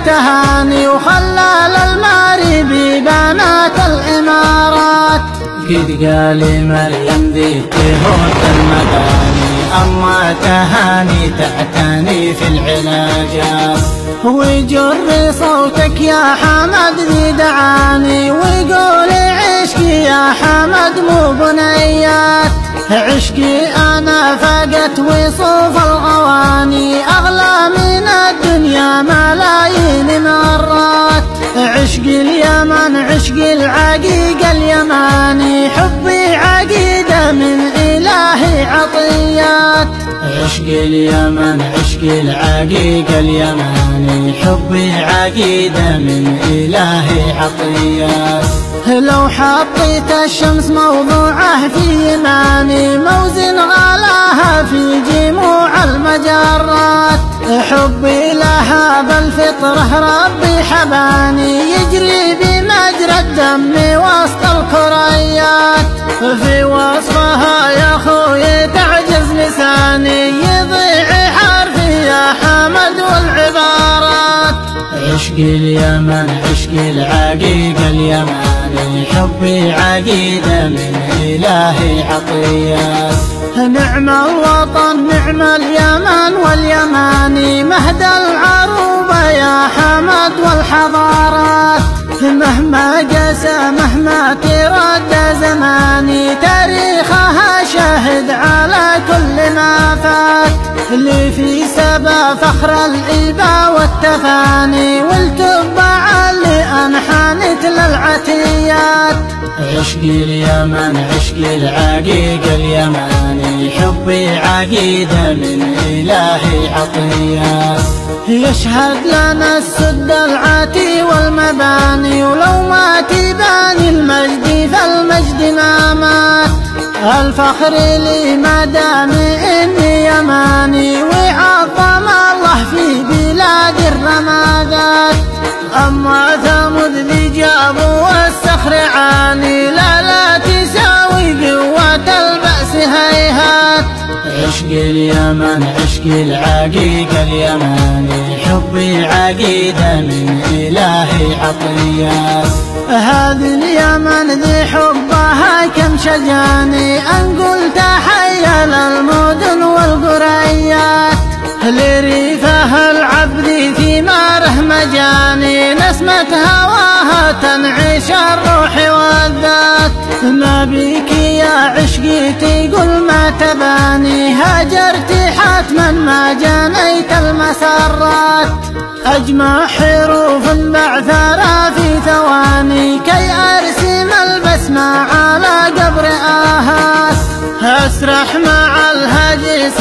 تهاني وخلال الماريبي بنات الإمارات. قد قال مريم ذي تهوت المباني أما تهاني تعتني في العلاجات. ويجر صوتك يا حمد ذي دعاني ويقول عشقي يا حمد مو بنيات. عشقي أنا فقت وصوف الغواني أغلى من الدنيا ملايين مرات. عشقي اليمن عشقي العقيق اليماني حبي عقيدة من إلهي عطيات. عشقي اليمن عشقي العقيق اليماني حبي عقيدة من إلهي عطيات. لو حطيت الشمس موضوعه في يماني موزن غلاها في جموع المجرات. حبي لها بالفطرة ربي حباني يجري بمجرى الدم وسط الكريات. في وصفها يا خوي تعجز لساني يضيع حرفي يا حمد والعبارات. عشقي اليمن عشقي العقيق اليماني حبي عقيدة من إلهي عطيات. نعم الوطن نعم اليمن واليماني مهد العروبة يا حمد والحضارات. مهما قسى مهما ترد زماني تاريخها شاهد على كل ما فات. اللي في سبا فخر الإبا والتفاني والتبع اللي أنحنت للعتيات. عشقي اليمن عشقي العقيق اليماني حبي عقيدة من إلهي عطيات. يشهد لنا السد العاتي والمباني ولو ما تباني المجد فالمجد ما مات. الفخر لي ما دام إني يماني وعظم الله في بلاد الرمادات. أما ثمود ذي جابوا والصخر عاني لا تساوي قوة البأس هيهات. عشقي اليمن عشقي العقيق اليماني حبي عقيدة من إلهي عطيات. هذه اليمن ذي حبها كم شجاني أن قلت حيا للمدن والقريات. لريفها العبد في ماره مجاني نسمة هواها تنعش الروح والذات. ما بيك يا عشقي تقول ما تباني هاجرت حتما ما جانيت المسرات. أجمع حروف بعثرة في ثواني كي أرسم البسمة على قبر آهات. أسرح مع الهجس